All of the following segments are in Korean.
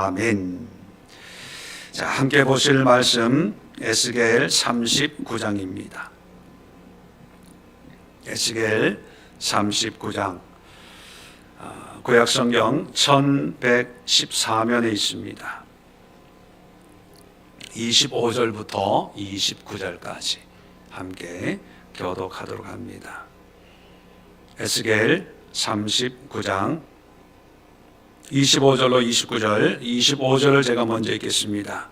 아멘. 자, 함께 보실 말씀 에스겔 39장입니다. 에스겔 39장 구약성경 1114면에 있습니다. 25절부터 29절까지 함께 교독하도록 합니다. 에스겔 39장 25절로 29절, 25절을 제가 먼저 읽겠습니다.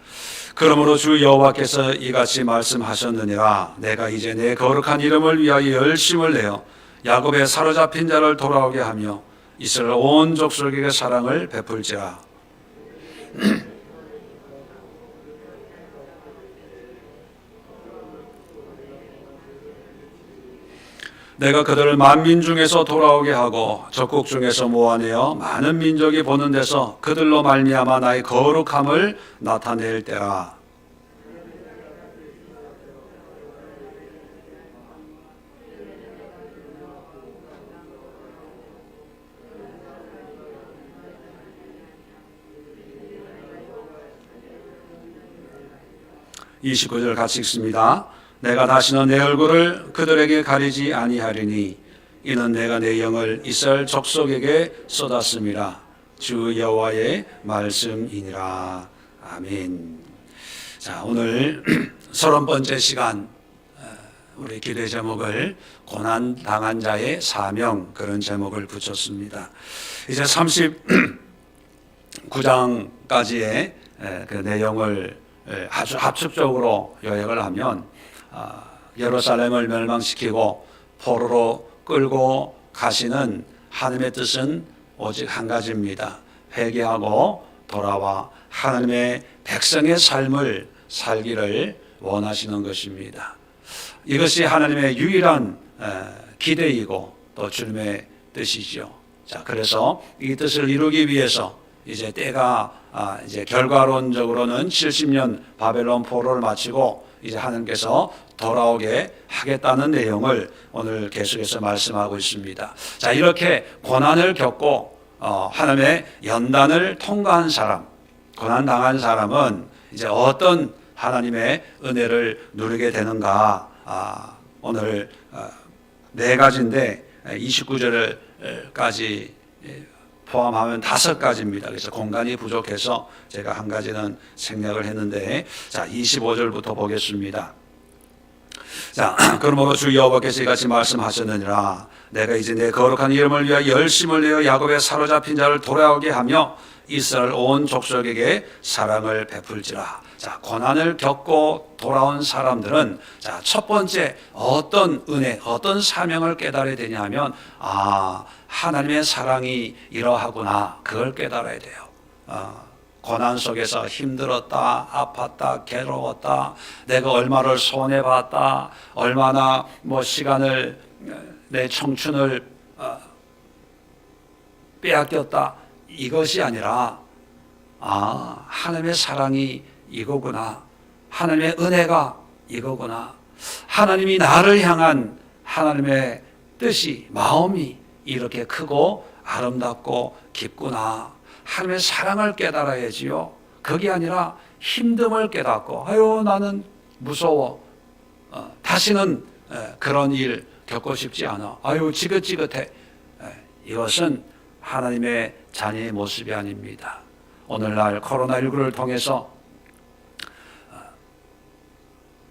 그러므로 주 여호와께서 이같이 말씀하셨느니라. 내가 이제 내 거룩한 이름을 위하여 열심을 내어 야곱의 사로잡힌 자를 돌아오게 하며 이스라엘 온 족속에게 사랑을 베풀지라. 내가 그들을 만민 중에서 돌아오게 하고 적국 중에서 모아내어 많은 민족이 보는 데서 그들로 말미암아 나의 거룩함을 나타낼 때라. (29절) 같이 읽습니다. 내가 다시는 내 얼굴을 그들에게 가리지 아니하리니 이는 내가 내 영을 이스라엘 족속에게 쏟았음이라. 주 여호와의 말씀이니라. 아멘. 자, 오늘 30번째 시간 우리 기도의 제목을 고난 당한 자의 사명, 그런 제목을 붙였습니다. 이제 39장까지의 그 내용을 아주 압축적으로 요약을 하면 예루살렘을 멸망시키고 포로로 끌고 가시는 하나님의 뜻은 오직 한 가지입니다. 회개하고 돌아와 하나님의 백성의 삶을 살기를 원하시는 것입니다. 이것이 하나님의 유일한 기대이고 또 주님의 뜻이죠. 자, 그래서 이 뜻을 이루기 위해서 이제 때가 이제 결과론적으로는 70년 바벨론 포로를 마치고 이제 하나님께서 돌아오게 하겠다는 내용을 오늘 계속해서 말씀하고 있습니다. 자, 이렇게 고난을 겪고 하나님의 연단을 통과한 사람, 고난 당한 사람은 이제 어떤 하나님의 은혜를 누리게 되는가? 오늘 네 가지인데 29절까지 포함하면 5가지입니다. 그래서 공간이 부족해서 제가 한 가지는 생략을 했는데, 자, 25절부터 보겠습니다. 자, 그러므로 주 여호와께서 이같이 말씀하셨느니라. 내가 이제 내 거룩한 이름을 위하여 열심을 내어 야곱의 사로잡힌 자를 돌아오게 하며 이스라엘 온 족속에게 사랑을 베풀지라. 자, 고난을 겪고 돌아온 사람들은 자, 첫 번째 어떤 은혜, 어떤 사명을 깨달아야 되냐면 하나님의 사랑이 이러하구나, 그걸 깨달아야 돼요. 고난 속에서 힘들었다, 아팠다, 괴로웠다, 내가 얼마를 손해봤다, 얼마나 시간을, 내 청춘을 빼앗겼다, 이것이 아니라 하나님의 사랑이 이거구나, 하나님의 은혜가 이거구나, 하나님이 나를 향한 하나님의 뜻이, 마음이 이렇게 크고 아름답고 깊구나, 하나님의 사랑을 깨달아야지요. 그게 아니라 힘듦을 깨닫고 아유 나는 무서워, 다시는 그런 일 겪고 싶지 않아, 아유 지긋지긋해. 이것은 하나님의 자녀의 모습이 아닙니다. 오늘날 코로나19를 통해서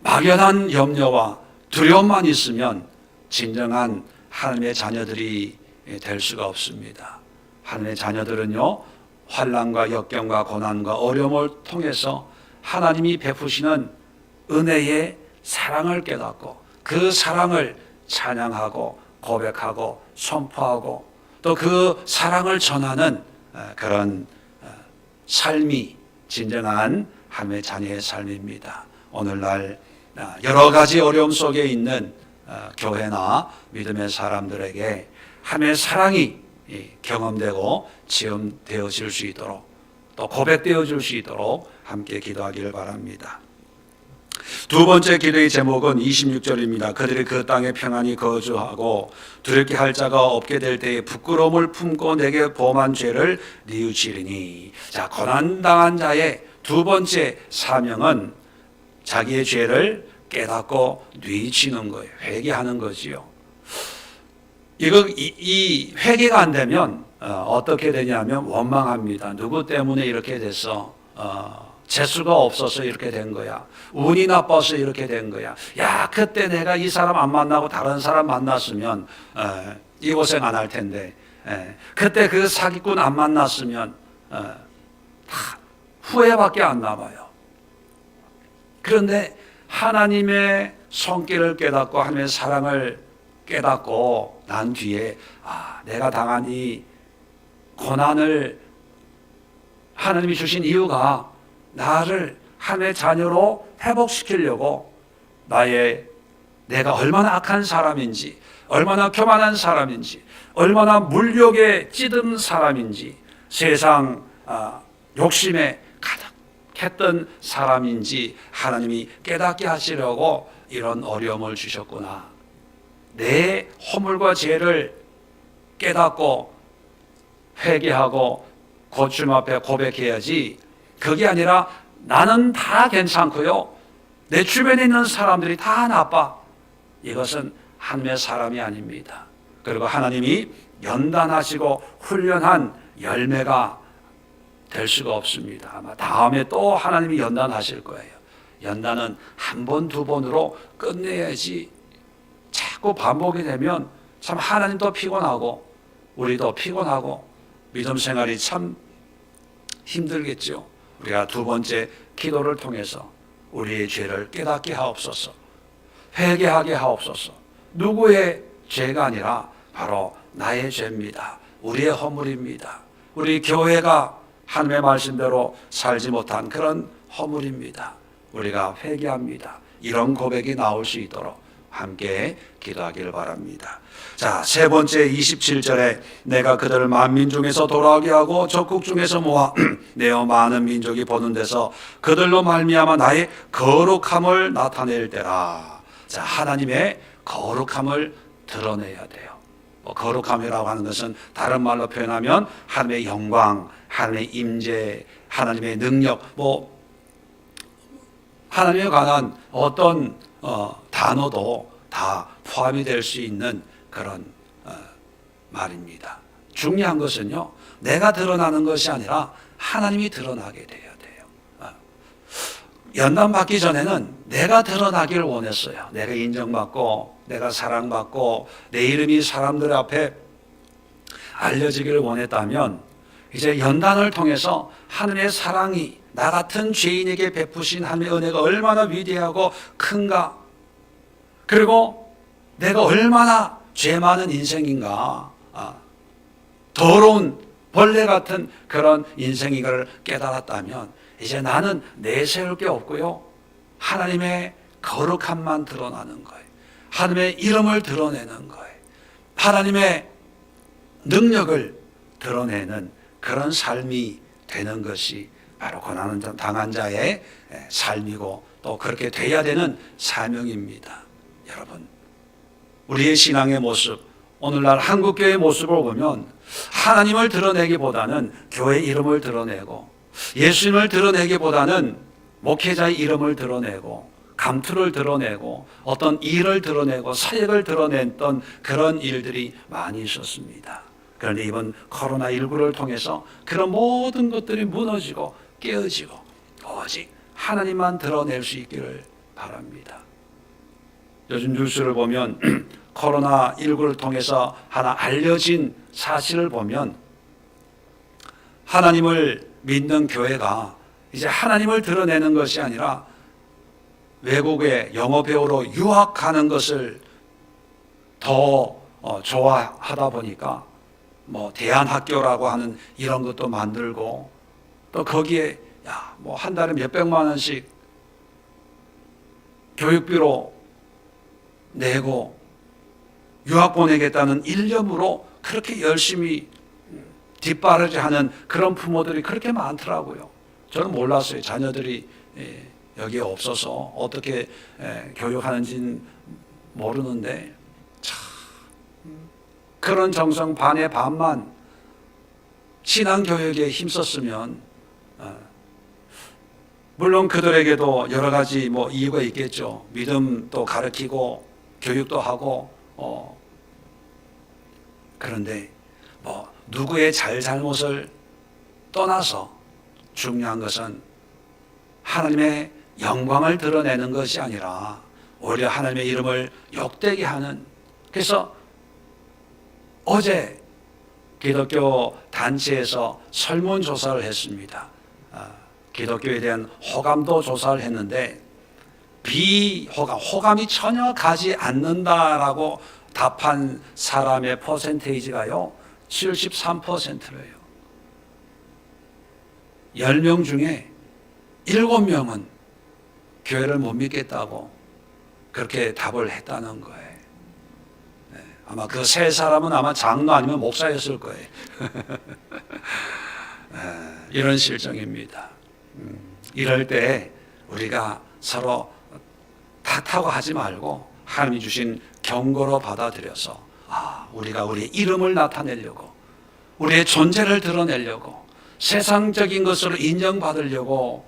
막연한 염려와 두려움만 있으면 진정한 하나님의 자녀들이 될 수가 없습니다. 하나님의 자녀들은요, 환난과 역경과 고난과 어려움을 통해서 하나님이 베푸시는 은혜의 사랑을 깨닫고 그 사랑을 찬양하고 고백하고 선포하고 또 그 사랑을 전하는 그런 삶이 진정한 하나님의 자녀의 삶입니다. 오늘날 여러 가지 어려움 속에 있는 교회나 믿음의 사람들에게 하나님의 사랑이 경험되고 체험되어질 수 있도록 또 고백되어질 수 있도록 함께 기도하기를 바랍니다. 두 번째 기도의 제목은 26절입니다. 그들이 그 땅에 평안히 거주하고 두렵게 할 자가 없게 될 때에 부끄러움을 품고 내게 범한 죄를 뉘우치리니. 자, 고난당한 자의 두 번째 사명은 자기의 죄를 깨닫고 뉘우치는 거예요. 회개하는 거지요. 이 회개가 안 되면 어떻게 되냐면 원망합니다. 누구 때문에 이렇게 됐어? 재수가 없어서 이렇게 된 거야. 운이 나빠서 이렇게 된 거야. 야, 그때 내가 이 사람 안 만나고 다른 사람 만났으면 이 고생 안 할 텐데. 그때 그 사기꾼 안 만났으면 다 후회밖에 안 남아요. 그런데 하나님의 손길을 깨닫고 하나님의 사랑을 깨닫고 난 뒤에 내가 당한 이 고난을 하나님이 주신 이유가 나를 하나님의 자녀로 회복시키려고 내가 얼마나 악한 사람인지, 얼마나 교만한 사람인지, 얼마나 물욕에 찌든 사람인지, 세상 욕심에 가득했던 사람인지 하나님이 깨닫게 하시려고 이런 어려움을 주셨구나. 내 허물과 죄를 깨닫고 회개하고 주님 앞에 고백해야지. 그게 아니라 나는 다 괜찮고요, 내 주변에 있는 사람들이 다 나빠. 이것은 하나님의 사람이 아닙니다. 그리고 하나님이 연단하시고 훈련한 열매가 될 수가 없습니다. 아마 다음에 또 하나님이 연단하실 거예요. 연단은 한 번, 두 번으로 끝내야지. 자꾸 반복이 되면 참 하나님도 피곤하고 우리도 피곤하고 믿음 생활이 참 힘들겠죠. 우리가 두 번째 기도를 통해서 우리의 죄를 깨닫게 하옵소서, 회개하게 하옵소서. 누구의 죄가 아니라 바로 나의 죄입니다. 우리의 허물입니다. 우리 교회가 하나님의 말씀대로 살지 못한 그런 허물입니다. 우리가 회개합니다. 이런 고백이 나올 수 있도록 함께 기도하기를 바랍니다. 자, 세 번째 27절에 내가 그들을 만민 중에서 돌아오게 하고 적국 중에서 모아 내어 많은 민족이 보는 데서 그들로 말미암아 나의 거룩함을 나타낼 때라. 자, 하나님의 거룩함을 드러내야 돼요. 거룩함이라고 하는 것은 다른 말로 표현하면 하나님의 영광, 하나님의 임재, 하나님의 능력, 하나님에 관한 어떤 단어도 다 포함이 될 수 있는 그런 말입니다. 중요한 것은요, 내가 드러나는 것이 아니라 하나님이 드러나게 돼야 돼요. 연단 받기 전에는 내가 드러나기를 원했어요. 내가 인정받고 내가 사랑받고 내 이름이 사람들 앞에 알려지기를 원했다면, 이제 연단을 통해서 하나님의 사랑이 나 같은 죄인에게 베푸신 하나님의 은혜가 얼마나 위대하고 큰가, 그리고 내가 얼마나 죄 많은 인생인가, 더러운 벌레 같은 그런 인생인가를 깨달았다면 이제 나는 내세울 게 없고요, 하나님의 거룩함만 드러나는 거예요. 하나님의 이름을 드러내는 거예요. 하나님의 능력을 드러내는 그런 삶이 되는 것이 바로 고난 당한 자의 삶이고 또 그렇게 돼야 되는 사명입니다. 여러분, 우리의 신앙의 모습, 오늘날 한국교회의 모습을 보면 하나님을 드러내기보다는 교회 이름을 드러내고 예수님을 드러내기보다는 목회자의 이름을 드러내고 감투를 드러내고 어떤 일을 드러내고 사역을 드러냈던 그런 일들이 많이 있었습니다. 그런데 이번 코로나19를 통해서 그런 모든 것들이 무너지고 깨어지고 오직 하나님만 드러낼 수 있기를 바랍니다. 요즘 뉴스를 보면 코로나19를 통해서 하나 알려진 사실을 보면 하나님을 믿는 교회가 이제 하나님을 드러내는 것이 아니라 외국에 영어 배우러 유학하는 것을 더 좋아하다 보니까 대안학교라고 하는 이런 것도 만들고 또 거기에 한 달에 몇백만 원씩 교육비로 내고 유학 보내겠다는 일념으로 그렇게 열심히 뒷바라지하는 그런 부모들이 그렇게 많더라고요. 저는 몰랐어요. 자녀들이 여기에 없어서 어떻게 교육하는지는 모르는데 참 그런 정성 반의 반만 신앙교육에 힘썼으면 물론 그들에게도 여러 가지 이유가 있겠죠. 믿음도 가르치고 교육도 하고 그런데 누구의 잘못을 떠나서 중요한 것은 하나님의 영광을 드러내는 것이 아니라 오히려 하나님의 이름을 욕되게 하는. 그래서 어제 기독교 단체에서 설문조사를 했습니다. 기독교에 대한 호감도 조사를 했는데 호감이 전혀 가지 않는다라고 답한 사람의 퍼센테이지가요 73%예요. 10명 중에 7명은 교회를 못 믿겠다고 그렇게 답을 했다는 거예요. 아마 그 세 사람은 아마 장로 아니면 목사였을 거예요. 이런 실정입니다. 이럴 때 우리가 서로 탓하고 하지 말고 하나님이 주신 경고로 받아들여서 우리가 우리의 이름을 나타내려고 우리의 존재를 드러내려고 세상적인 것으로 인정받으려고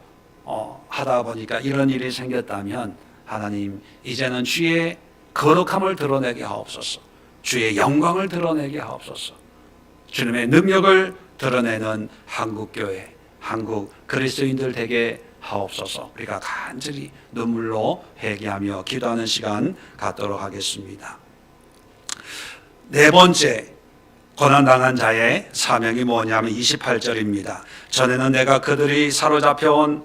하다 보니까 이런 일이 생겼다면 하나님 이제는 주의 거룩함을 드러내게 하옵소서. 주의 영광을 드러내게 하옵소서. 주님의 능력을 드러내는 한국교회, 한국 그리스도인들 되게 하옵소서. 우리가 간절히 눈물로 회개하며 기도하는 시간 갖도록 하겠습니다. 네 번째 고난당한 자의 사명이 뭐냐면 28절입니다. 전에는 내가 그들이 사로잡혀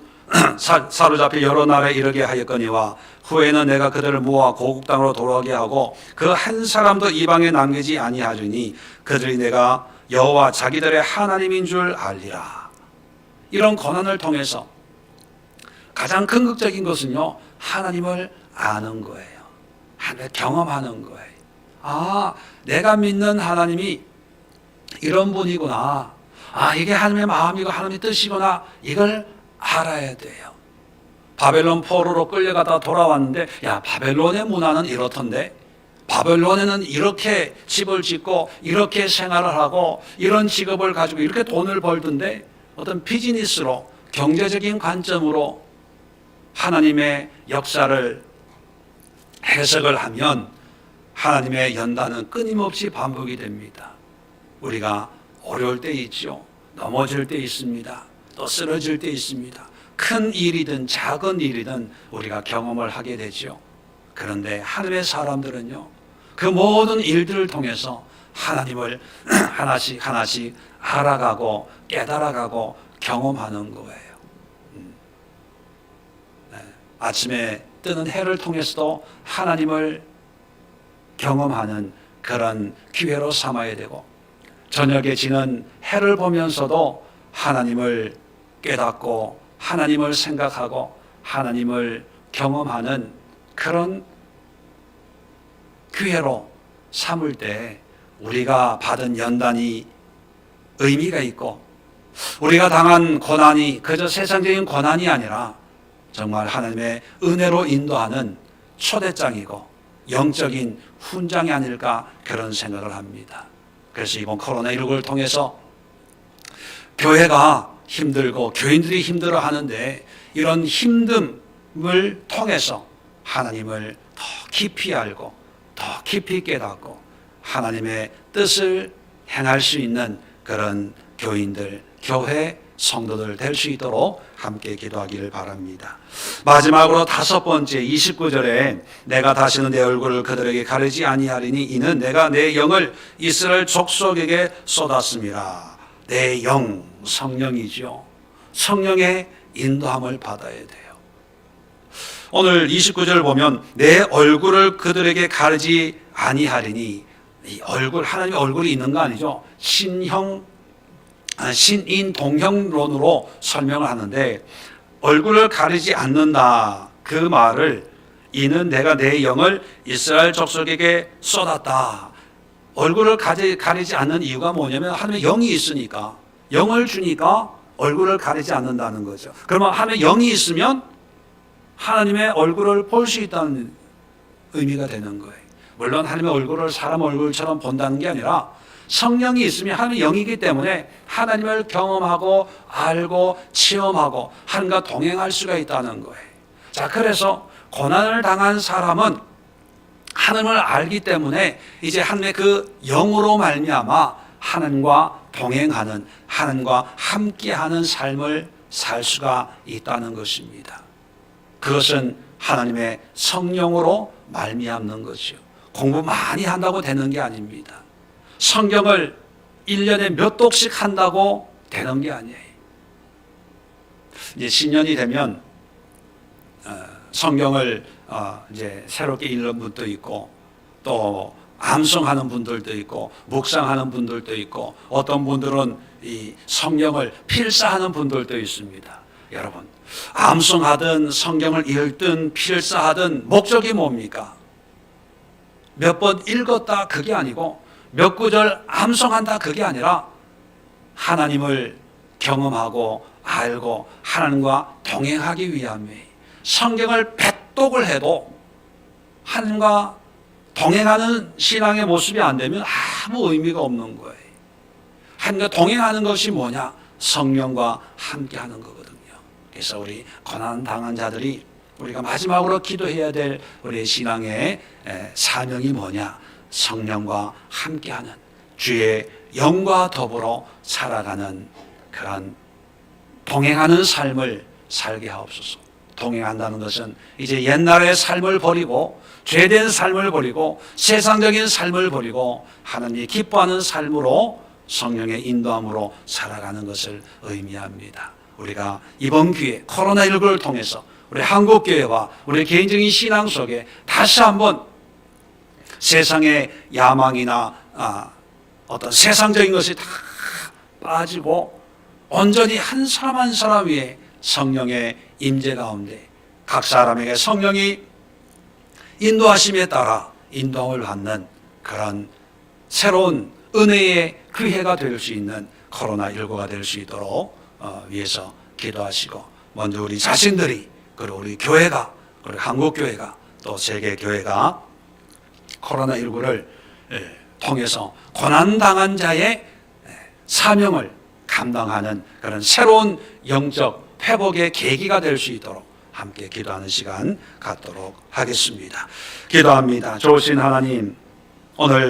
여러 나라에 이르게 하였거니와 후에는 내가 그들을 모아 고국 땅으로 돌아오게 하고 그 한 사람도 이방에 남기지 아니하리니 그들이 내가 여호와 자기들의 하나님인 줄 알리라. 이런 고난을 통해서 가장 근극적인 것은요 하나님을 아는 거예요. 하나님을 경험하는 거예요. 내가 믿는 하나님이 이런 분이구나. 이게 하나님의 마음이고 하나님의 뜻이구나. 이걸 알아야 돼요. 바벨론 포로로 끌려가다 돌아왔는데 바벨론의 문화는 이렇던데 바벨론에는 이렇게 집을 짓고 이렇게 생활을 하고 이런 직업을 가지고 이렇게 돈을 벌던데 어떤 비즈니스로 경제적인 관점으로 하나님의 역사를 해석을 하면 하나님의 연단은 끊임없이 반복이 됩니다. 우리가 어려울 때 있죠. 넘어질 때 있습니다. 또 쓰러질 때 있습니다. 큰 일이든 작은 일이든 우리가 경험을 하게 되죠. 그런데 하늘의 사람들은요 그 모든 일들을 통해서 하나님을 하나씩 하나씩 알아가고 깨달아가고 경험하는 거예요. 아침에 뜨는 해를 통해서도 하나님을 경험하는 그런 기회로 삼아야 되고 저녁에 지는 해를 보면서도 하나님을 깨닫고 하나님을 생각하고 하나님을 경험하는 그런 기회로 삼을 때 우리가 받은 연단이 의미가 있고 우리가 당한 고난이 그저 세상적인 고난이 아니라 정말 하나님의 은혜로 인도하는 초대장이고 영적인 훈장이 아닐까 그런 생각을 합니다. 그래서 이번 코로나19를 통해서 교회가 힘들고 교인들이 힘들어 하는데 이런 힘듦을 통해서 하나님을 더 깊이 알고 더 깊이 깨닫고 하나님의 뜻을 행할 수 있는 그런 교인들, 교회 성도들 될 수 있도록 함께 기도하기를 바랍니다. 마지막으로 다섯 번째 29절에 내가 다시는 내 얼굴을 그들에게 가리지 아니하리니 이는 내가 내 영을 이스라엘 족속에게 쏟았음이라. 내 영, 성령이죠. 성령의 인도함을 받아야 돼요. 오늘 29절을 보면 내 얼굴을 그들에게 가리지 아니하리니 이 얼굴, 하나님의 얼굴이 있는 거 아니죠. 신인 동형론으로 설명을 하는데 얼굴을 가리지 않는다. 그 말을 이는 내가 내 영을 이스라엘 족속에게 쏟았다. 얼굴을 가리지 않는 이유가 뭐냐면 하나님의 영이 있으니까 영을 주니까 얼굴을 가리지 않는다는 거죠. 그러면 하나님의 영이 있으면 하나님의 얼굴을 볼 수 있다는 의미가 되는 거예요. 물론 하나님의 얼굴을 사람 얼굴처럼 본다는 게 아니라 성령이 있으면 하나님의 영이기 때문에 하나님을 경험하고 알고 체험하고 하나님과 동행할 수가 있다는 거예요. 자, 그래서 고난을 당한 사람은 하나님을 알기 때문에 이제 하나님의 그 영으로 말미암아 하나님과 동행하는, 하나님과 함께하는 삶을 살 수가 있다는 것입니다. 그것은 하나님의 성령으로 말미암는 것이요, 공부 많이 한다고 되는 게 아닙니다. 성경을 1년에 몇 독씩 한다고 되는 게 아니에요. 이제 신년이 되면 성경을 이제 새롭게 읽는 분도 있고, 또 암송하는 분들도 있고, 묵상하는 분들도 있고, 어떤 분들은 이 성경을 필사하는 분들도 있습니다. 여러분, 암송하든 성경을 읽든 필사하든 목적이 뭡니까? 몇 번 읽었다 그게 아니고, 몇 구절 암송한다 그게 아니라 하나님을 경험하고 알고 하나님과 동행하기 위함이에요. 성경을 배독을 해도 하나님과 동행하는 신앙의 모습이 안 되면 아무 의미가 없는 거예요. 하나님과 동행하는 것이 뭐냐? 성령과 함께하는 거거든요. 그래서 우리 고난 당한 자들이 우리가 마지막으로 기도해야 될 우리의 신앙의 사명이 뭐냐? 성령과 함께하는, 주의 영과 더불어 살아가는 그런 동행하는 삶을 살게 하옵소서. 동행한다는 것은 이제 옛날의 삶을 버리고, 죄된 삶을 버리고, 세상적인 삶을 버리고 하나님이 기뻐하는 삶으로 성령의 인도함으로 살아가는 것을 의미합니다. 우리가 이번 기회에 코로나19를 통해서 우리 한국교회와 우리 개인적인 신앙 속에 다시 한번 세상의 야망이나 어떤 세상적인 것이 다 빠지고 온전히 한 사람 한 사람 위에 성령의 임재 가운데 각 사람에게 성령이 인도하심에 따라 인도함을 받는 그런 새로운 은혜의 그 해가 될 수 있는 코로나19가 될 수 있도록 위해서 기도하시고, 먼저 우리 자신들이, 그리고 우리 교회가, 그리고 한국교회가, 또 세계교회가 코로나19를 통해서 고난당한 자의 사명을 감당하는 그런 새로운 영적 회복의 계기가 될 수 있도록 함께 기도하는 시간 갖도록 하겠습니다. 기도합니다. 좋으신 하나님, 오늘